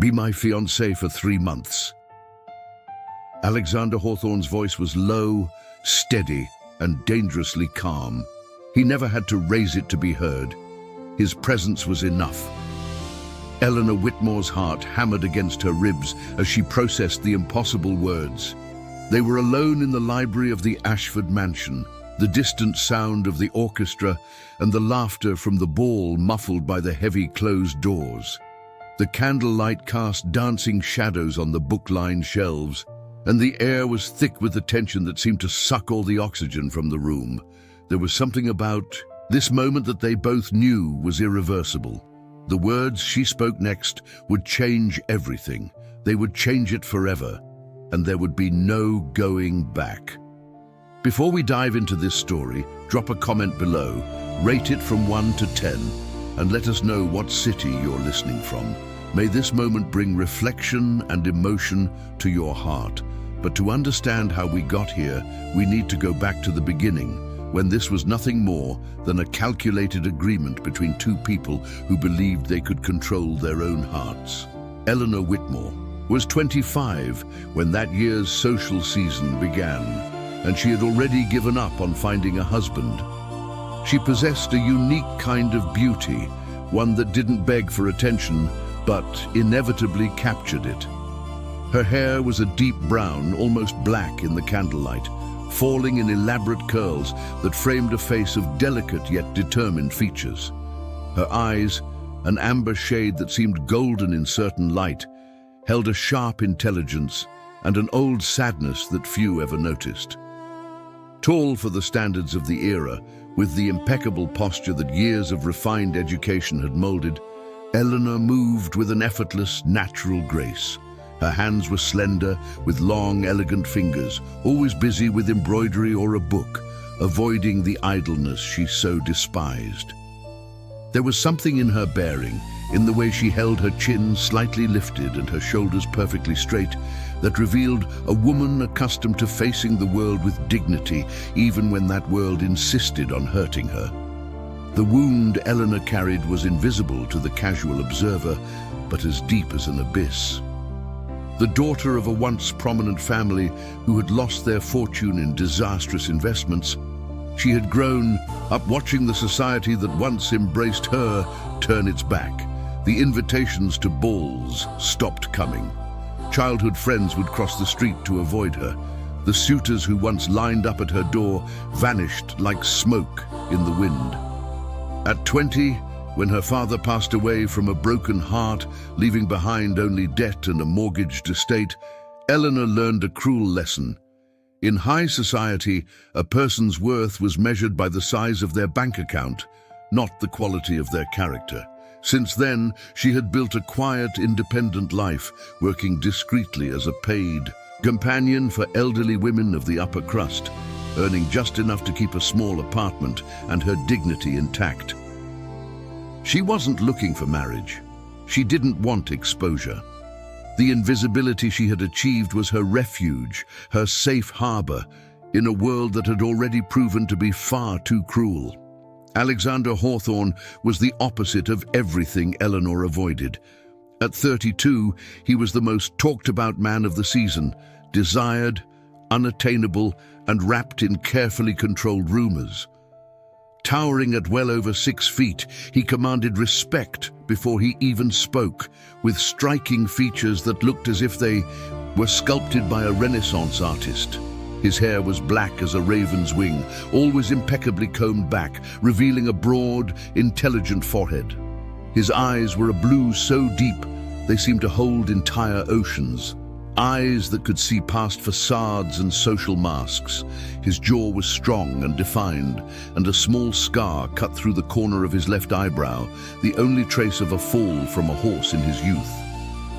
Be my fiancée for 3 months. Alexander Hawthorne's voice was low, steady, and dangerously calm. He never had to raise it to be heard. His presence was enough. Eleanor Whitmore's heart hammered against her ribs as she processed the impossible words. They were alone in the library of the Ashford mansion, the distant sound of the orchestra and the laughter from the ball muffled by the heavy closed doors. The candlelight cast dancing shadows on the book-lined shelves, and the air was thick with the tension that seemed to suck all the oxygen from the room. There was something about this moment that they both knew was irreversible. The words she spoke next would change everything. They would change it forever, and there would be no going back. Before we dive into this story, drop a comment below, rate it from 1 to 10, and let us know what city you're listening from. May this moment bring reflection and emotion to your heart. But to understand how we got here, we need to go back to the beginning, when this was nothing more than a calculated agreement between two people who believed they could control their own hearts. Eleanor Whitmore was 25 when that year's social season began, and she had already given up on finding a husband. She possessed a unique kind of beauty, one that didn't beg for attention, but inevitably captured it. Her hair was a deep brown, almost black in the candlelight, falling in elaborate curls that framed a face of delicate yet determined features. Her eyes, an amber shade that seemed golden in certain light, held a sharp intelligence and an old sadness that few ever noticed. Tall for the standards of the era, with the impeccable posture that years of refined education had molded, Eleanor moved with an effortless, natural grace. Her hands were slender, with long, elegant fingers, always busy with embroidery or a book, avoiding the idleness she so despised. There was something in her bearing, in the way she held her chin slightly lifted and her shoulders perfectly straight, that revealed a woman accustomed to facing the world with dignity, even when that world insisted on hurting her. The wound Eleanor carried was invisible to the casual observer, but as deep as an abyss. The daughter of a once prominent family who had lost their fortune in disastrous investments, she had grown up watching the society that once embraced her turn its back. The invitations to balls stopped coming. Childhood friends would cross the street to avoid her. The suitors who once lined up at her door vanished like smoke in the wind. At 20, when her father passed away from a broken heart, leaving behind only debt and a mortgaged estate, Eleanor learned a cruel lesson. In high society, a person's worth was measured by the size of their bank account, not the quality of their character. Since then, she had built a quiet, independent life, working discreetly as a paid companion for elderly women of the upper crust, earning just enough to keep a small apartment and her dignity intact. She wasn't looking for marriage. She didn't want exposure. The invisibility she had achieved was her refuge, her safe harbor, in a world that had already proven to be far too cruel. Alexander Hawthorne was the opposite of everything Eleanor avoided. At 32, he was the most talked-about man of the season, desired, unattainable, and wrapped in carefully controlled rumors. Towering at well over 6 feet, he commanded respect before he even spoke, with striking features that looked as if they were sculpted by a Renaissance artist. His hair was black as a raven's wing, always impeccably combed back, revealing a broad, intelligent forehead. His eyes were a blue so deep they seemed to hold entire oceans. Eyes that could see past facades and social masks. His jaw was strong and defined, and a small scar cut through the corner of his left eyebrow, the only trace of a fall from a horse in his youth.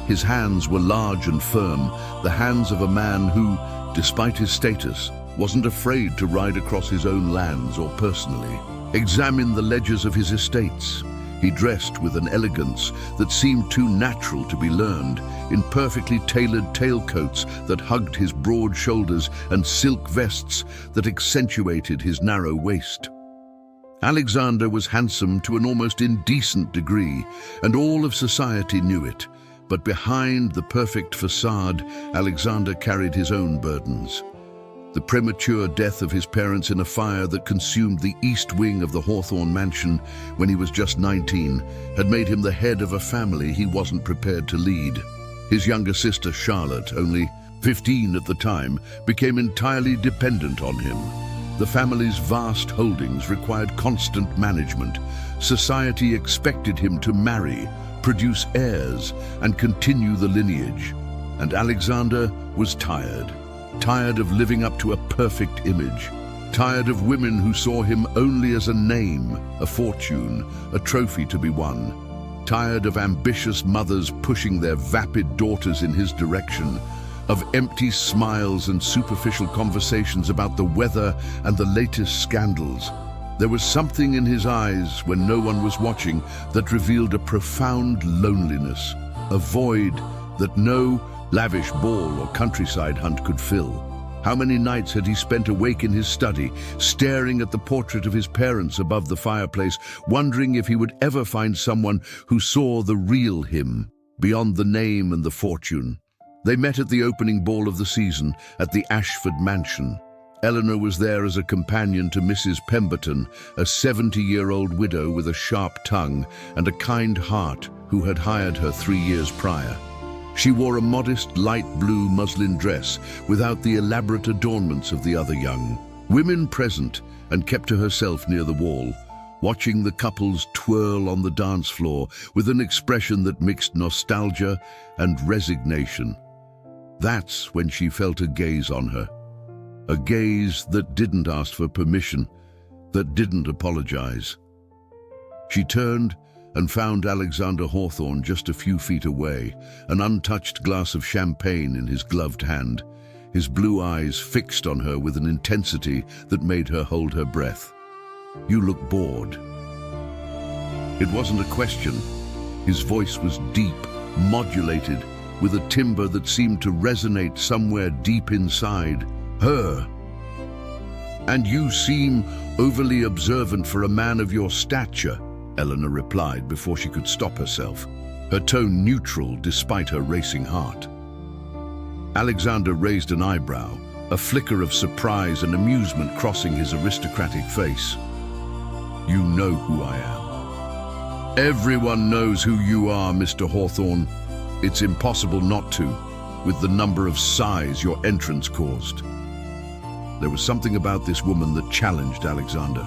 His hands were large and firm, the hands of a man who, despite his status, wasn't afraid to ride across his own lands or personally examine the ledgers of his estates. He dressed with an elegance that seemed too natural to be learned, in perfectly tailored tailcoats that hugged his broad shoulders and silk vests that accentuated his narrow waist. Alexander was handsome to an almost indecent degree, and all of society knew it. But behind the perfect facade, Alexander carried his own burdens. The premature death of his parents in a fire that consumed the east wing of the Hawthorne mansion when he was just 19 had made him the head of a family he wasn't prepared to lead. His younger sister, Charlotte, only 15 at the time, became entirely dependent on him. The family's vast holdings required constant management. Society expected him to marry, produce heirs, and continue the lineage. And Alexander was tired. Tired of living up to a perfect image. Tired of women who saw him only as a name, a fortune, a trophy to be won. Tired of ambitious mothers pushing their vapid daughters in his direction. Of empty smiles and superficial conversations about the weather and the latest scandals. There was something in his eyes when no one was watching that revealed a profound loneliness, a void that no lavish ball or countryside hunt could fill. How many nights had he spent awake in his study, staring at the portrait of his parents above the fireplace, wondering if he would ever find someone who saw the real him, beyond the name and the fortune. They met at the opening ball of the season at the Ashford mansion. Eleanor was there as a companion to Mrs. Pemberton, a 70-year-old widow with a sharp tongue and a kind heart who had hired her 3 years prior. She wore a modest light blue muslin dress without the elaborate adornments of the other young women present, and kept to herself near the wall, watching the couples twirl on the dance floor with an expression that mixed nostalgia and resignation. That's when she felt a gaze on her. A gaze that didn't ask for permission, that didn't apologize. She turned and found Alexander Hawthorne just a few feet away, an untouched glass of champagne in his gloved hand, his blue eyes fixed on her with an intensity that made her hold her breath. "You look bored." It wasn't a question. His voice was deep, modulated, with a timbre that seemed to resonate somewhere deep inside her. "And you seem overly observant for a man of your stature," Eleanor replied before she could stop herself, her tone neutral despite her racing heart. Alexander raised an eyebrow, a flicker of surprise and amusement crossing his aristocratic face. "You know who I am." "Everyone knows who you are, Mr. Hawthorne. It's impossible not to, with the number of sighs your entrance caused." There was something about this woman that challenged Alexander.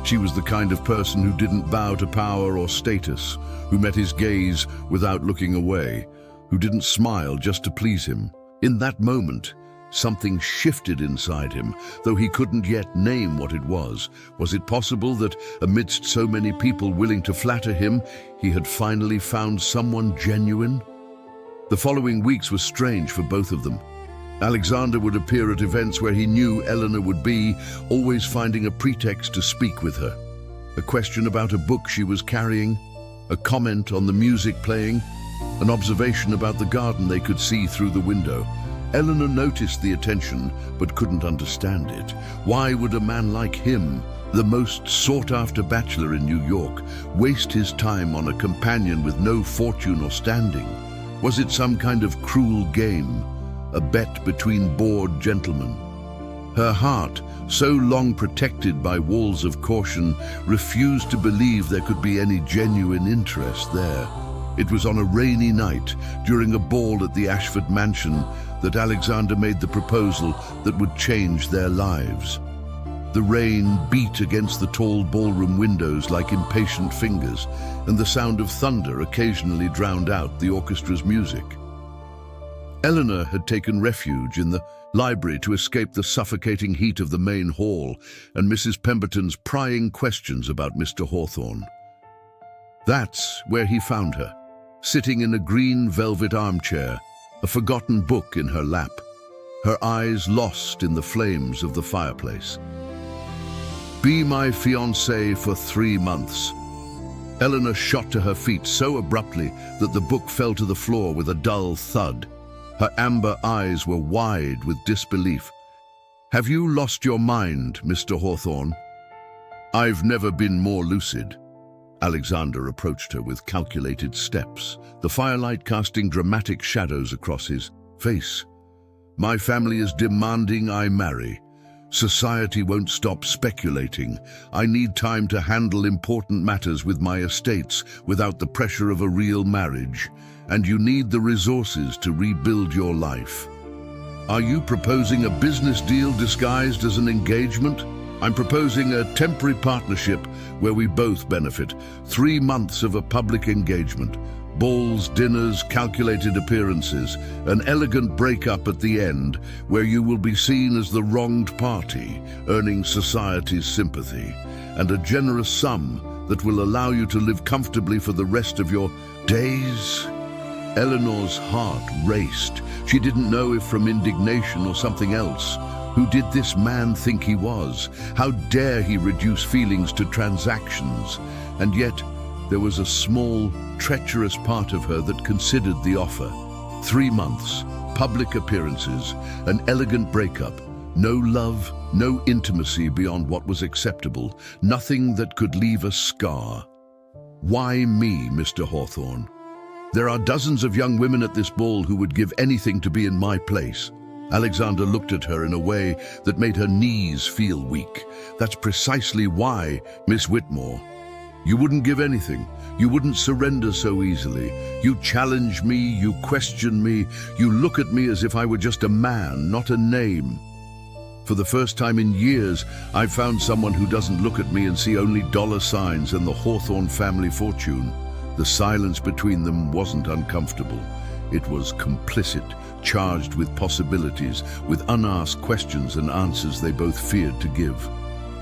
She was the kind of person who didn't bow to power or status, who met his gaze without looking away, who didn't smile just to please him. In that moment, something shifted inside him, though he couldn't yet name what it was. Was it possible that, amidst so many people willing to flatter him, he had finally found someone genuine? The following weeks were strange for both of them. Alexander would appear at events where he knew Eleanor would be, always finding a pretext to speak with her. A question about a book she was carrying, a comment on the music playing, an observation about the garden they could see through the window. Eleanor noticed the attention, but couldn't understand it. Why would a man like him, the most sought-after bachelor in New York, waste his time on a companion with no fortune or standing? Was it some kind of cruel game? A bet between bored gentlemen? Her heart, so long protected by walls of caution, refused to believe there could be any genuine interest there. It was on a rainy night, during a ball at the Ashford mansion, that Alexander made the proposal that would change their lives. The rain beat against the tall ballroom windows like impatient fingers, and the sound of thunder occasionally drowned out the orchestra's music. Eleanor had taken refuge in the library to escape the suffocating heat of the main hall and Mrs. Pemberton's prying questions about Mr. Hawthorne. That's where he found her, sitting in a green velvet armchair, a forgotten book in her lap, her eyes lost in the flames of the fireplace. "Be my fiancée for 3 months." Eleanor shot to her feet so abruptly that the book fell to the floor with a dull thud. Her amber eyes were wide with disbelief. "Have you lost your mind, Mr. Hawthorne?" "I've never been more lucid." Alexander approached her with calculated steps, the firelight casting dramatic shadows across his face. "My family is demanding I marry. Society won't stop speculating. I need time to handle important matters with my estates without the pressure of a real marriage. And you need the resources to rebuild your life. Are you proposing a business deal disguised as an engagement? I'm proposing a temporary partnership where we both benefit. 3 months of a public engagement. Balls, dinners, calculated appearances, an elegant breakup at the end where you will be seen as the wronged party, earning society's sympathy, and a generous sum that will allow you to live comfortably for the rest of your days." Eleanor's heart raced. She didn't know if from indignation or something else. Who did this man think he was? How dare he reduce feelings to transactions? And yet, there was a small, treacherous part of her that considered the offer. 3 months, public appearances, an elegant breakup, no love, no intimacy beyond what was acceptable, nothing that could leave a scar. Why me, Mr. Hawthorne? There are dozens of young women at this ball who would give anything to be in my place. Alexander looked at her in a way that made her knees feel weak. That's precisely why, Miss Whitmore. You wouldn't give anything. You wouldn't surrender so easily. You challenge me, you question me, you look at me as if I were just a man, not a name. For the first time in years, I've found someone who doesn't look at me and see only dollar signs and the Hawthorne family fortune. The silence between them wasn't uncomfortable. It was complicit, charged with possibilities, with unasked questions and answers they both feared to give.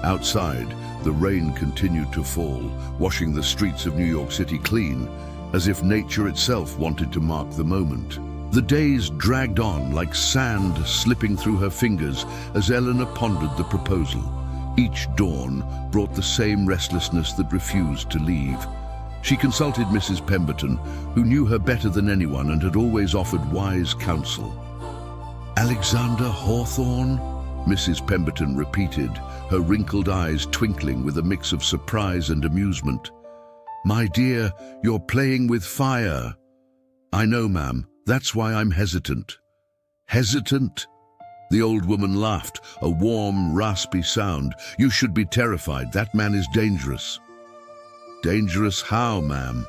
Outside, the rain continued to fall, washing the streets of New York City clean, as if nature itself wanted to mark the moment. The days dragged on like sand slipping through her fingers as Eleanor pondered the proposal. Each dawn brought the same restlessness that refused to leave. She consulted Mrs. Pemberton, who knew her better than anyone and had always offered wise counsel. "Alexander Hawthorne?" Mrs. Pemberton repeated, her wrinkled eyes twinkling with a mix of surprise and amusement. "My dear, you're playing with fire." "I know, ma'am. That's why I'm hesitant." "Hesitant?" The old woman laughed, a warm, raspy sound. "You should be terrified. That man is dangerous." "Dangerous how, ma'am?"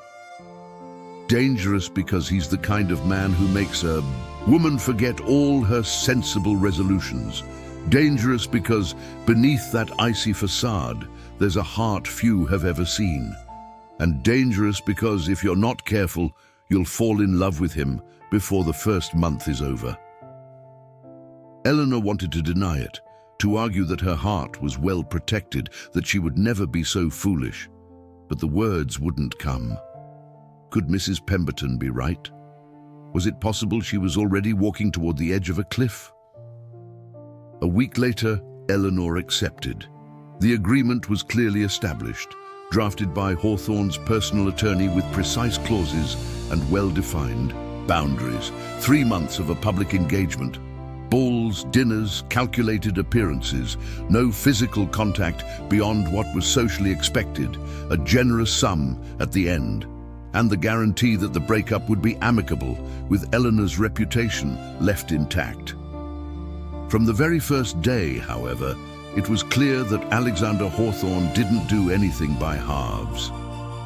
"Dangerous because he's the kind of man who makes a woman forget all her sensible resolutions. Dangerous because beneath that icy facade, there's a heart few have ever seen. And dangerous because if you're not careful, you'll fall in love with him before the first month is over." Eleanor wanted to deny it, to argue that her heart was well protected, that she would never be so foolish. But the words wouldn't come. Could Mrs. Pemberton be right? Was it possible she was already walking toward the edge of a cliff? A week later, Eleanor accepted. The agreement was clearly established, drafted by Hawthorne's personal attorney with precise clauses and well-defined boundaries. 3 months of a public engagement. Balls, dinners, calculated appearances, no physical contact beyond what was socially expected, a generous sum at the end, and the guarantee that the breakup would be amicable, with Eleanor's reputation left intact. From the very first day, however, it was clear that Alexander Hawthorne didn't do anything by halves.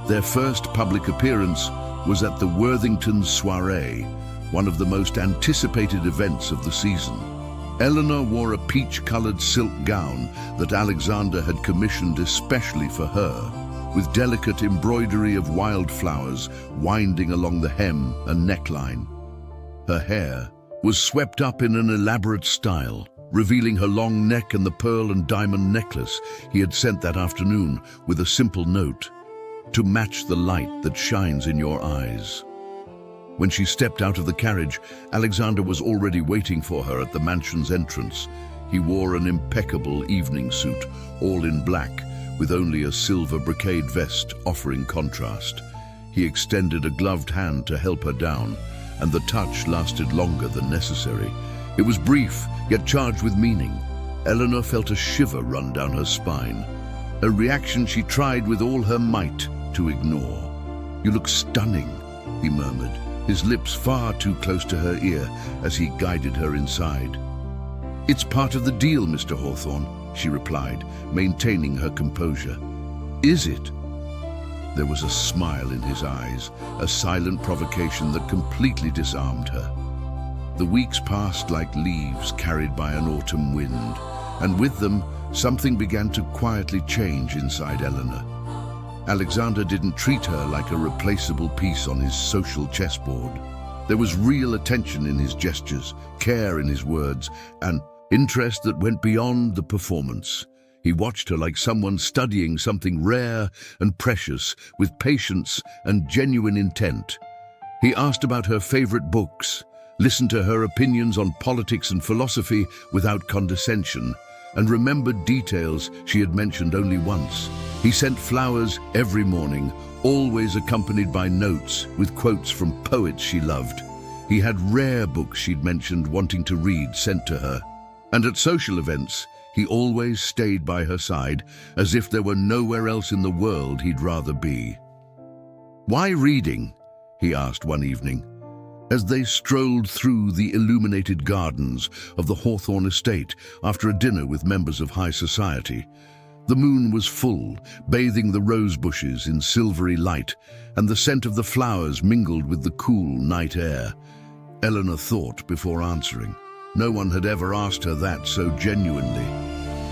Their first public appearance was at the Worthington's soiree, one of the most anticipated events of the season. Eleanor wore a peach-colored silk gown that Alexander had commissioned especially for her, with delicate embroidery of wildflowers winding along the hem and neckline. Her hair was swept up in an elaborate style, revealing her long neck and the pearl and diamond necklace he had sent that afternoon with a simple note, "To match the light that shines in your eyes." When she stepped out of the carriage, Alexander was already waiting for her at the mansion's entrance. He wore an impeccable evening suit, all in black, with only a silver brocade vest offering contrast. He extended a gloved hand to help her down, and the touch lasted longer than necessary. It was brief, yet charged with meaning. Eleanor felt a shiver run down her spine, a reaction she tried with all her might to ignore. "You look stunning," he murmured, his lips far too close to her ear as he guided her inside. "It's part of the deal, Mr. Hawthorne," she replied, maintaining her composure. "Is it?" There was a smile in his eyes, a silent provocation that completely disarmed her. The weeks passed like leaves carried by an autumn wind, and with them, something began to quietly change inside Eleanor. Alexander didn't treat her like a replaceable piece on his social chessboard. There was real attention in his gestures, care in his words, and interest that went beyond the performance. He watched her like someone studying something rare and precious, with patience and genuine intent. He asked about her favorite books, listened to her opinions on politics and philosophy without condescension, and remembered details she had mentioned only once. He sent flowers every morning, always accompanied by notes with quotes from poets she loved. He had rare books she'd mentioned wanting to read sent to her. And at social events, he always stayed by her side, as if there were nowhere else in the world he'd rather be. "Why reading?" he asked one evening, as they strolled through the illuminated gardens of the Hawthorne estate after a dinner with members of high society. The moon was full, bathing the rose bushes in silvery light, and the scent of the flowers mingled with the cool night air. Eleanor thought before answering. No one had ever asked her that so genuinely.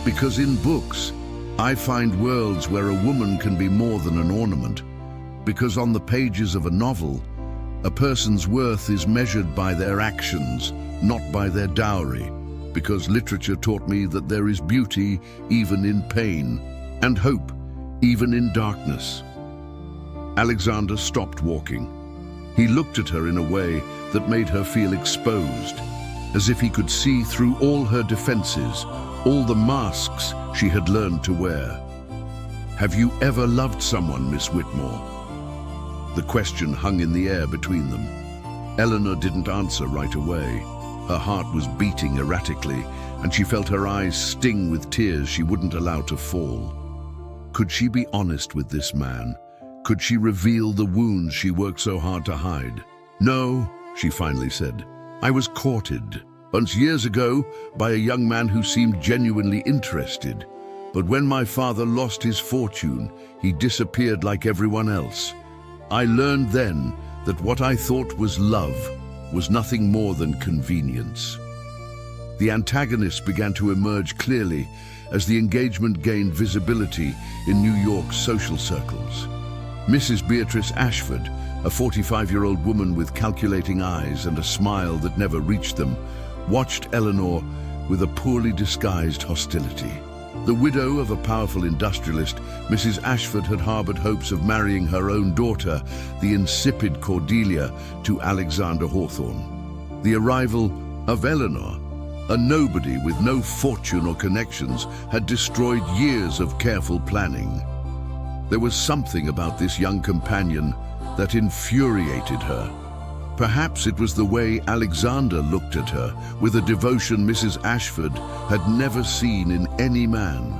"Because in books, I find worlds where a woman can be more than an ornament. Because on the pages of a novel, a person's worth is measured by their actions, not by their dowry. Because literature taught me that there is beauty even in pain, and hope even in darkness." Alexander stopped walking. He looked at her in a way that made her feel exposed, as if he could see through all her defenses, all the masks she had learned to wear. "Have you ever loved someone, Miss Whitmore?" The question hung in the air between them. Eleanor didn't answer right away. Her heart was beating erratically, and she felt her eyes sting with tears she wouldn't allow to fall. Could she be honest with this man? Could she reveal the wounds she worked so hard to hide? "No," she finally said. "I was courted, once years ago, by a young man who seemed genuinely interested. But when my father lost his fortune, he disappeared like everyone else. I learned then that what I thought was love was nothing more than convenience." The antagonists began to emerge clearly as the engagement gained visibility in New York's social circles. Mrs. Beatrice Ashford, a 45-year-old woman with calculating eyes and a smile that never reached them, watched Eleanor with a poorly disguised hostility. The widow of a powerful industrialist, Mrs. Ashford had harbored hopes of marrying her own daughter, the insipid Cordelia, to Alexander Hawthorne. The arrival of Eleanor, a nobody with no fortune or connections, had destroyed years of careful planning. There was something about this young companion that infuriated her. Perhaps it was the way Alexander looked at her, with a devotion Mrs. Ashford had never seen in any man.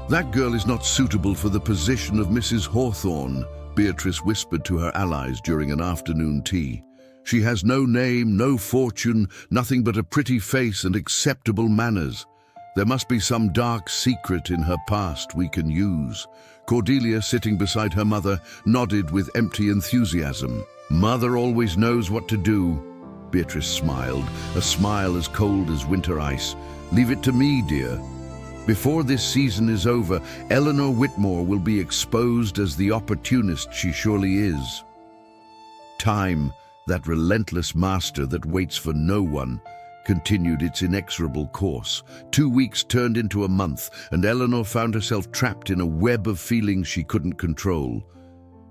"That girl is not suitable for the position of Mrs. Hawthorne," Beatrice whispered to her allies during an afternoon tea. "She has no name, no fortune, nothing but a pretty face and acceptable manners. There must be some dark secret in her past we can use." Cordelia, sitting beside her mother, nodded with empty enthusiasm. "Mother always knows what to do." Beatrice smiled, a smile as cold as winter ice. "Leave it to me, dear. Before this season is over, Eleanor Whitmore will be exposed as the opportunist she surely is. Time, that relentless master that waits for no one, continued its inexorable course. 2 weeks turned into a month, and Eleanor found herself trapped in a web of feelings she couldn't control.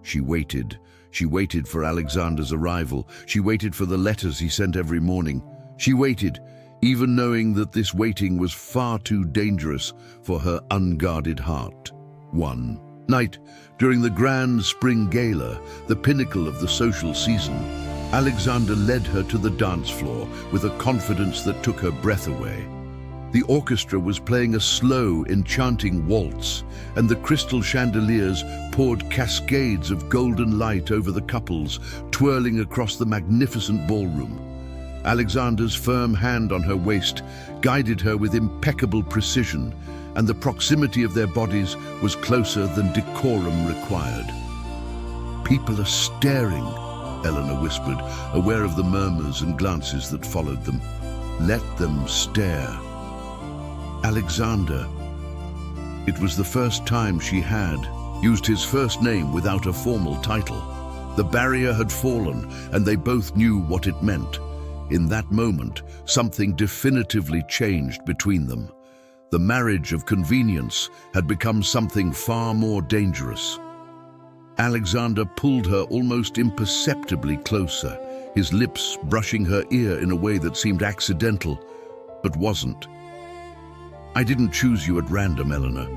She waited. She waited for Alexander's arrival. She waited for the letters he sent every morning. She waited, even knowing that this waiting was far too dangerous for her unguarded heart. One night, during the grand spring gala, the pinnacle of the social season, Alexander led her to the dance floor with a confidence that took her breath away. The orchestra was playing a slow, enchanting waltz, and the crystal chandeliers poured cascades of golden light over the couples, twirling across the magnificent ballroom. Alexander's firm hand on her waist guided her with impeccable precision, and the proximity of their bodies was closer than decorum required. "People are staring," Eleanor whispered, aware of the murmurs and glances that followed them. "Let them stare." Alexander. It was the first time she had used his first name without a formal title. The barrier had fallen, and they both knew what it meant. In that moment, something definitively changed between them. The marriage of convenience had become something far more dangerous. Alexander pulled her almost imperceptibly closer, his lips brushing her ear in a way that seemed accidental, but wasn't. "I didn't choose you at random, Eleanor.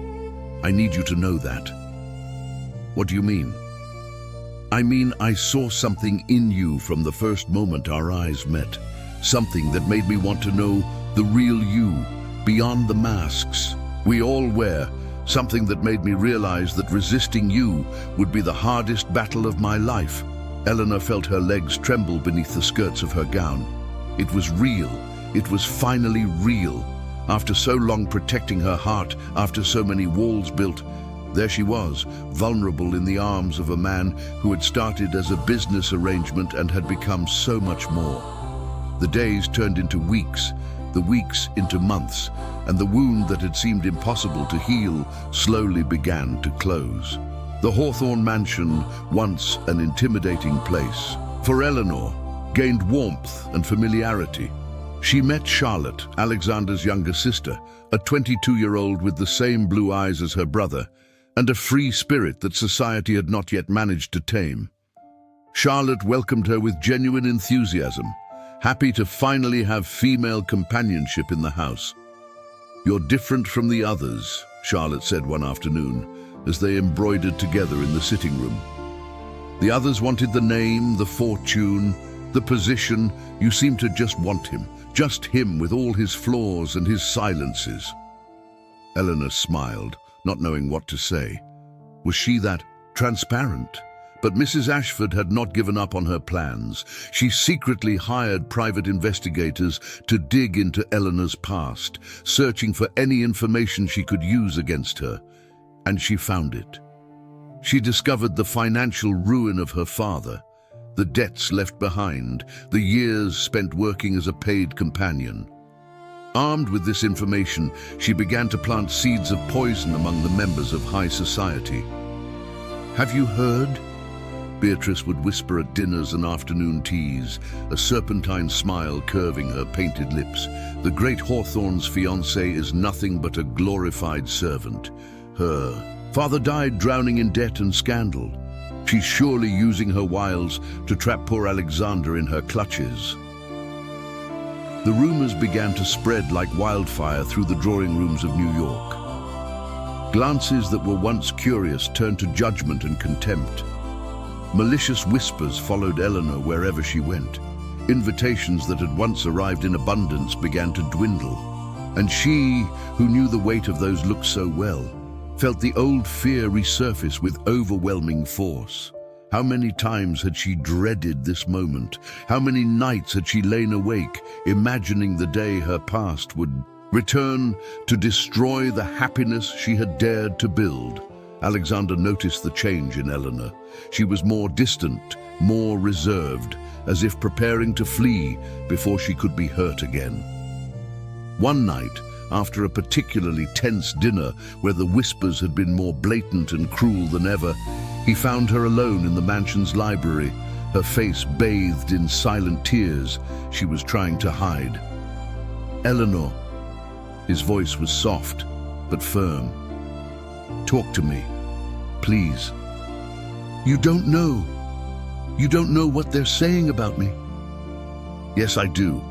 I need you to know that." "What do you mean?" "I mean, I saw something in you from the first moment our eyes met. Something that made me want to know the real you, beyond the masks we all wear. Something that made me realize that resisting you would be the hardest battle of my life." Eleanor felt her legs tremble beneath the skirts of her gown. It was real. It was finally real. After so long protecting her heart, after so many walls built, there she was, vulnerable in the arms of a man who had started as a business arrangement and had become so much more. The days turned into weeks, the weeks into months, and the wound that had seemed impossible to heal slowly began to close. The Hawthorne mansion, once an intimidating place, for Eleanor, gained warmth and familiarity. She met Charlotte, Alexander's younger sister, a 22-year-old with the same blue eyes as her brother, and a free spirit that society had not yet managed to tame. Charlotte welcomed her with genuine enthusiasm, happy to finally have female companionship in the house. "You're different from the others," Charlotte said one afternoon, as they embroidered together in the sitting room. "The others wanted the name, the fortune, the position. You seem to just want him. Just him with all his flaws and his silences." Eleanor smiled, not knowing what to say. Was she that transparent? But Mrs. Ashford had not given up on her plans. She secretly hired private investigators to dig into Eleanor's past, searching for any information she could use against her. And she found it. She discovered the financial ruin of her father, the debts left behind, the years spent working as a paid companion. Armed with this information, she began to plant seeds of poison among the members of high society. "Have you heard?" Beatrice would whisper at dinners and afternoon teas, a serpentine smile curving her painted lips. "The great Hawthorne's fiancée is nothing but a glorified servant. Her father died drowning in debt and scandal. She's surely using her wiles to trap poor Alexander in her clutches." The rumors began to spread like wildfire through the drawing rooms of New York. Glances that were once curious turned to judgment and contempt. Malicious whispers followed Eleanor wherever she went. Invitations that had once arrived in abundance began to dwindle. And she, who knew the weight of those looks so well, felt the old fear resurface with overwhelming force. How many times had she dreaded this moment? How many nights had she lain awake, imagining the day her past would return to destroy the happiness she had dared to build? Alexander noticed the change in Eleanor. She was more distant, more reserved, as if preparing to flee before she could be hurt again. One night, after a particularly tense dinner where the whispers had been more blatant and cruel than ever, he found her alone in the mansion's library, her face bathed in silent tears she was trying to hide. "Eleanor." His voice was soft but firm. "Talk to me, please. You don't know. You don't know what they're saying about me." "Yes, I do.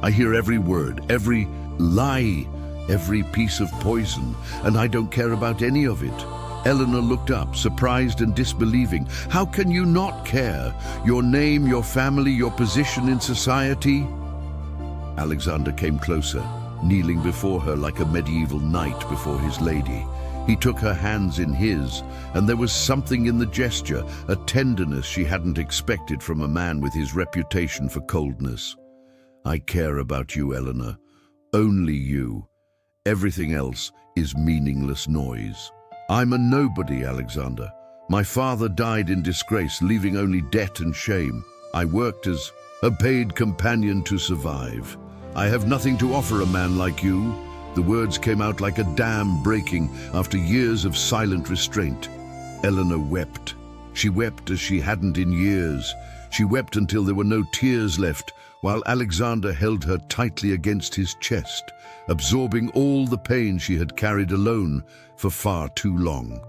I hear every word, every lie, every piece of poison, and I don't care about any of it." Eleanor looked up, surprised and disbelieving. "How can you not care? Your name, your family, your position in society?" Alexander came closer, kneeling before her like a medieval knight before his lady. He took her hands in his, and there was something in the gesture, a tenderness she hadn't expected from a man with his reputation for coldness. "I care about you, Eleanor. Only you. Everything else is meaningless noise. I'm a nobody, Alexander. My father died in disgrace, leaving only debt and shame. I worked as a paid companion to survive. I have nothing to offer a man like you." The words came out like a dam breaking after years of silent restraint. Eleanor wept. She wept as she hadn't in years. She wept until there were no tears left, while Alexander held her tightly against his chest, absorbing all the pain she had carried alone for far too long.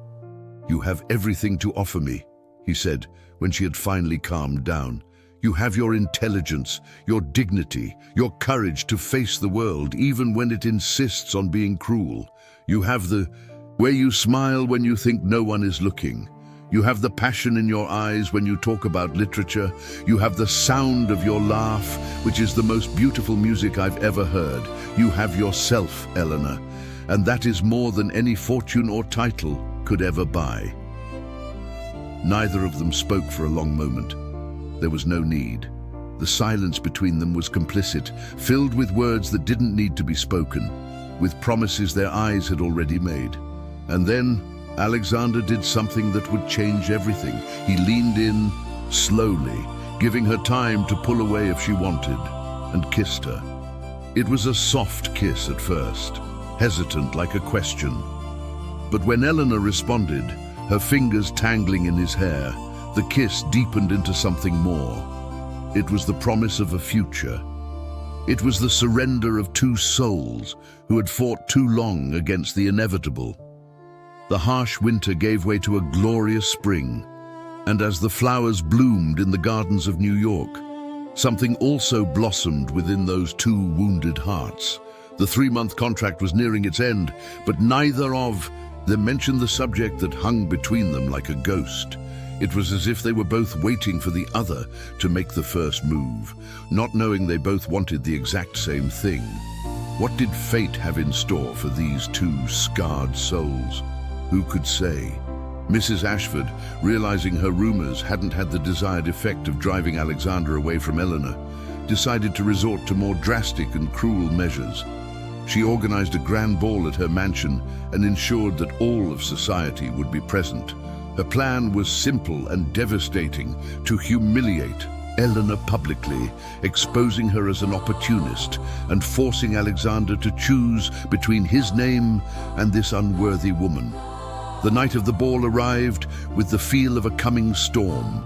"You have everything to offer me," he said when she had finally calmed down. "You have your intelligence, your dignity, your courage to face the world, even when it insists on being cruel. You have the way you smile when you think no one is looking. You have the passion in your eyes when you talk about literature. You have the sound of your laugh, which is the most beautiful music I've ever heard. You have yourself, Eleanor, and that is more than any fortune or title could ever buy." Neither of them spoke for a long moment. There was no need. The silence between them was complicit, filled with words that didn't need to be spoken, with promises their eyes had already made. And then Alexander did something that would change everything. He leaned in, slowly, giving her time to pull away if she wanted, and kissed her. It was a soft kiss at first, hesitant like a question. But when Eleanor responded, her fingers tangling in his hair, the kiss deepened into something more. It was the promise of a future. It was the surrender of two souls who had fought too long against the inevitable. The harsh winter gave way to a glorious spring, and as the flowers bloomed in the gardens of New York, something also blossomed within those two wounded hearts. The 3-month contract was nearing its end, but neither of them mentioned the subject that hung between them like a ghost. It was as if they were both waiting for the other to make the first move, not knowing they both wanted the exact same thing. What did fate have in store for these two scarred souls? Who could say? Mrs. Ashford, realizing her rumors hadn't had the desired effect of driving Alexander away from Eleanor, decided to resort to more drastic and cruel measures. She organized a grand ball at her mansion and ensured that all of society would be present. Her plan was simple and devastating: to humiliate Eleanor publicly, exposing her as an opportunist and forcing Alexander to choose between his name and this unworthy woman. The night of the ball arrived with the feel of a coming storm.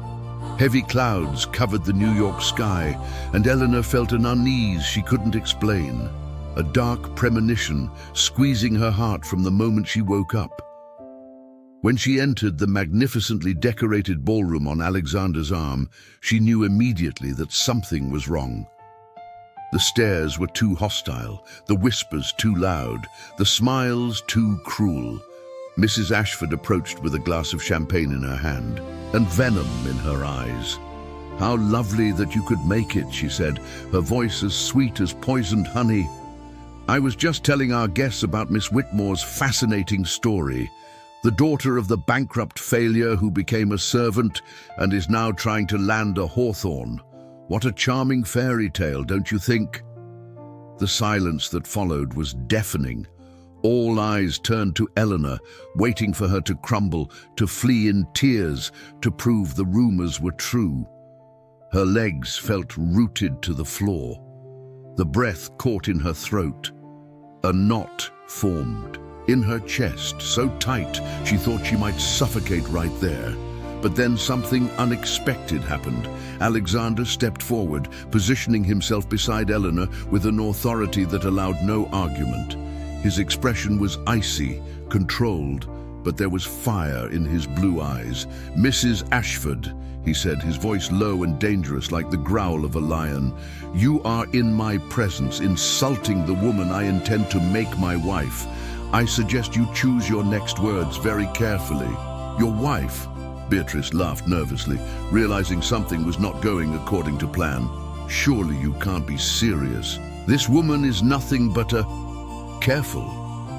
Heavy clouds covered the New York sky, and Eleanor felt an unease she couldn't explain, a dark premonition squeezing her heart from the moment she woke up. When she entered the magnificently decorated ballroom on Alexander's arm, she knew immediately that something was wrong. The stares were too hostile, the whispers too loud, the smiles too cruel. Mrs. Ashford approached with a glass of champagne in her hand and venom in her eyes. "How lovely that you could make it," she said, her voice as sweet as poisoned honey. "I was just telling our guests about Miss Whitmore's fascinating story. The daughter of the bankrupt failure who became a servant and is now trying to land a hawthorn. What a charming fairy tale, don't you think?" The silence that followed was deafening. All eyes turned to Eleanor, waiting for her to crumble, to flee in tears, to prove the rumors were true. Her legs felt rooted to the floor. The breath caught in her throat. A knot formed in her chest, so tight she thought she might suffocate right there. But then something unexpected happened. Alexander stepped forward, positioning himself beside Eleanor with an authority that allowed no argument. His expression was icy, controlled, but there was fire in his blue eyes. "Mrs. Ashford," he said, his voice low and dangerous like the growl of a lion, "you are in my presence, insulting the woman I intend to make my wife. I suggest you choose your next words very carefully." "Your wife?" Beatrice laughed nervously, realizing something was not going according to plan. "Surely you can't be serious." This woman is nothing but a... Careful.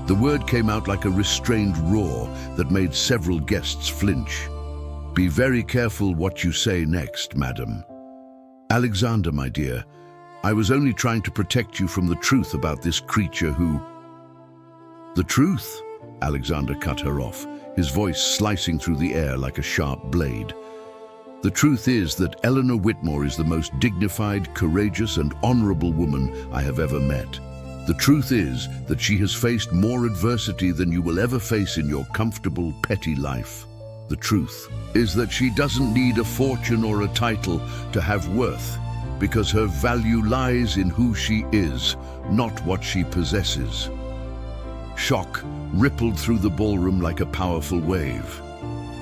The word came out like a restrained roar that made several guests flinch. Be very careful what you say next, madam. Alexander, my dear, I was only trying to protect you from the truth about this creature who... The truth? Alexander cut her off, his voice slicing through the air like a sharp blade. The truth is that Eleanor Whitmore is the most dignified, courageous, and honorable woman I have ever met. The truth is that she has faced more adversity than you will ever face in your comfortable, petty life. The truth is that she doesn't need a fortune or a title to have worth, because her value lies in who she is, not what she possesses. Shock rippled through the ballroom like a powerful wave.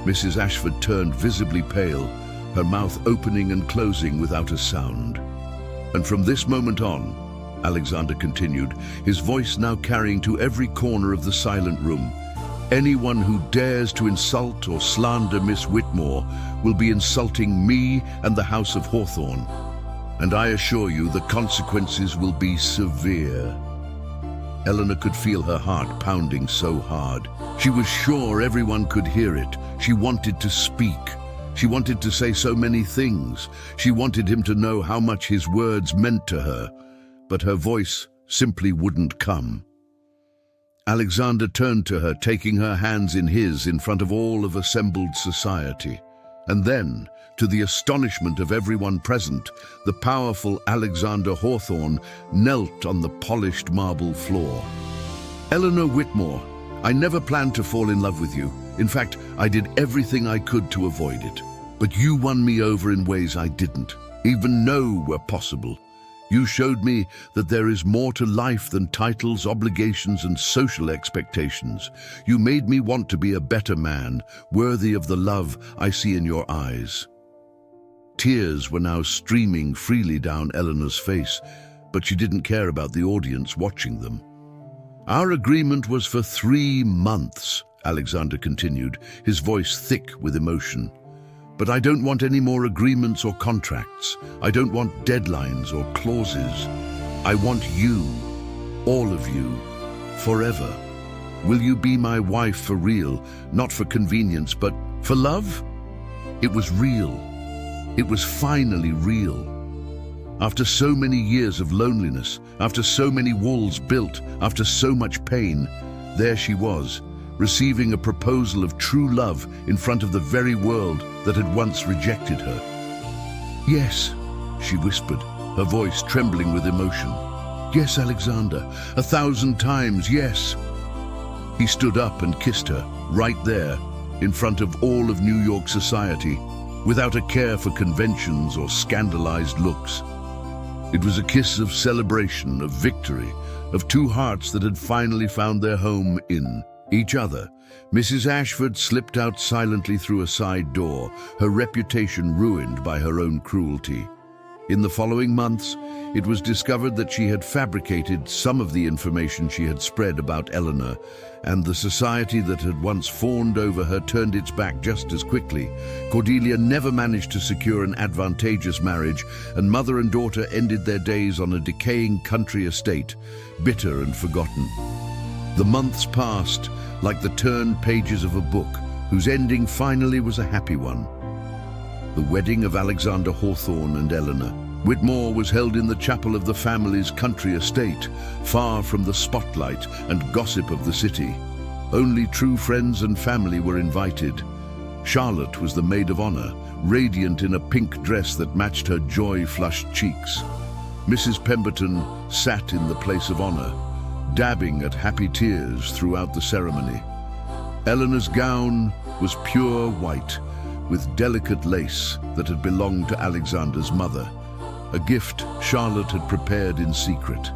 Mrs. Ashford turned visibly pale, her mouth opening and closing without a sound. And from this moment on, Alexander continued, his voice now carrying to every corner of the silent room, anyone who dares to insult or slander Miss Whitmore will be insulting me and the House of Hawthorne. And I assure you the consequences will be severe. Eleanor could feel her heart pounding so hard. She was sure everyone could hear it. She wanted to speak. She wanted to say so many things. She wanted him to know how much his words meant to her, but her voice simply wouldn't come. Alexander turned to her, taking her hands in his in front of all of assembled society. And then, to the astonishment of everyone present, the powerful Alexander Hawthorne knelt on the polished marble floor. Eleanor Whitmore, I never planned to fall in love with you. In fact, I did everything I could to avoid it. But you won me over in ways I didn't even know were possible. You showed me that there is more to life than titles, obligations, and social expectations. You made me want to be a better man, worthy of the love I see in your eyes. Tears were now streaming freely down Eleanor's face, but she didn't care about the audience watching them. Our agreement was for 3 months, Alexander continued, his voice thick with emotion. But I don't want any more agreements or contracts. I don't want deadlines or clauses. I want you, all of you, forever. Will you be my wife for real, not for convenience, but for love? It was real. It was finally real. After so many years of loneliness, after so many walls built, after so much pain, there she was, receiving a proposal of true love in front of the very world that had once rejected her. Yes, she whispered, her voice trembling with emotion. Yes, Alexander, 1,000 times, yes. He stood up and kissed her, right there, in front of all of New York society, without a care for conventions or scandalized looks. It was a kiss of celebration, of victory, of 2 hearts that had finally found their home in each other. Mrs. Ashford slipped out silently through a side door, her reputation ruined by her own cruelty. In the following months, it was discovered that she had fabricated some of the information she had spread about Eleanor, and the society that had once fawned over her turned its back just as quickly. Cordelia never managed to secure an advantageous marriage, and mother and daughter ended their days on a decaying country estate, bitter and forgotten. The months passed like the turned pages of a book, whose ending finally was a happy one. The wedding of Alexander Hawthorne and Eleanor Whitmore was held in the chapel of the family's country estate, far from the spotlight and gossip of the city. Only true friends and family were invited. Charlotte was the maid of honor, radiant in a pink dress that matched her joy-flushed cheeks. Mrs. Pemberton sat in the place of honor, dabbing at happy tears throughout the ceremony. Eleanor's gown was pure white, with delicate lace that had belonged to Alexander's mother, a gift Charlotte had prepared in secret.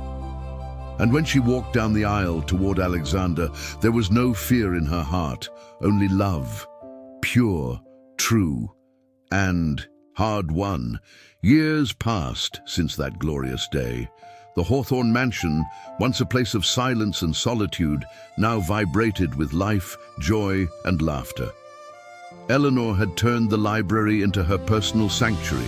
And when she walked down the aisle toward Alexander, there was no fear in her heart, only love, pure, true, and hard-won. Years passed since that glorious day. The Hawthorne mansion, once a place of silence and solitude, now vibrated with life, joy, and laughter. Eleanor had turned the library into her personal sanctuary,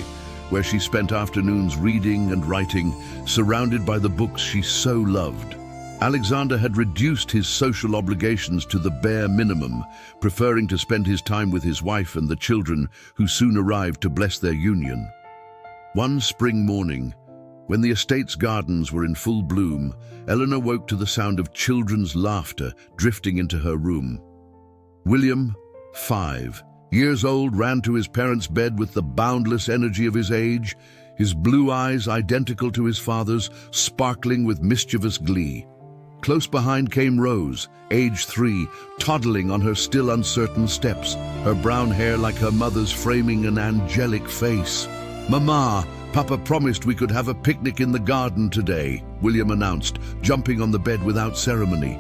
where she spent afternoons reading and writing, surrounded by the books she so loved. Alexander had reduced his social obligations to the bare minimum, preferring to spend his time with his wife and the children who soon arrived to bless their union. One spring morning, when the estate's gardens were in full bloom, Eleanor woke to the sound of children's laughter drifting into her room. William, 5 years old, ran to his parents' bed with the boundless energy of his age, his blue eyes identical to his father's, sparkling with mischievous glee. Close behind came Rose, age 3, toddling on her still uncertain steps, her brown hair like her mother's framing an angelic face. "Mama, Papa promised we could have a picnic in the garden today," William announced, jumping on the bed without ceremony.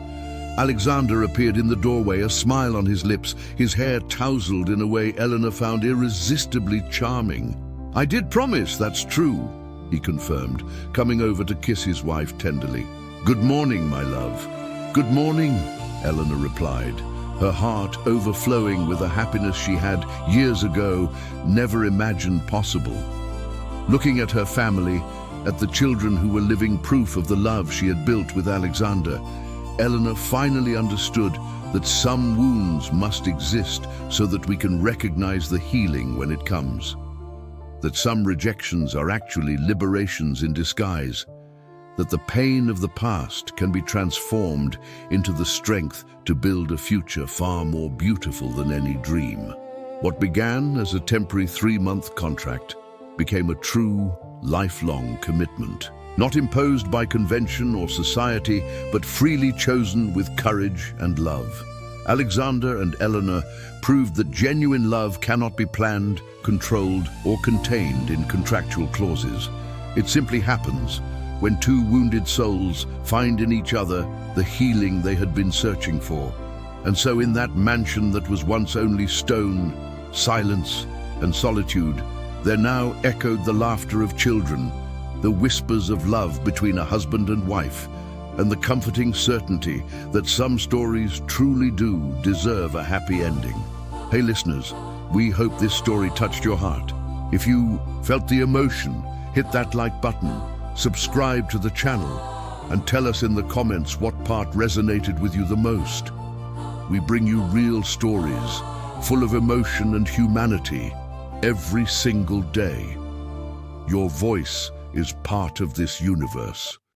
Alexander appeared in the doorway, a smile on his lips, his hair tousled in a way Eleanor found irresistibly charming. "I did promise, that's true," he confirmed, coming over to kiss his wife tenderly. "Good morning, my love." "Good morning," Eleanor replied, her heart overflowing with a happiness she had, years ago, never imagined possible. Looking at her family, at the children who were living proof of the love she had built with Alexander, Eleanor finally understood that some wounds must exist so that we can recognize the healing when it comes. That some rejections are actually liberations in disguise. That the pain of the past can be transformed into the strength to build a future far more beautiful than any dream. What began as a temporary 3-month contract became a true, lifelong commitment. Not imposed by convention or society, but freely chosen with courage and love. Alexander and Eleanor proved that genuine love cannot be planned, controlled, or contained in contractual clauses. It simply happens when two wounded souls find in each other the healing they had been searching for. And so in that mansion that was once only stone, silence, and solitude, there now echoed the laughter of children, the whispers of love between a husband and wife, and the comforting certainty that some stories truly do deserve a happy ending. Hey listeners, we hope this story touched your heart. If you felt the emotion, hit that like button, subscribe to the channel, and tell us in the comments what part resonated with you the most. We bring you real stories, full of emotion and humanity, every single day. Your voice is part of this universe.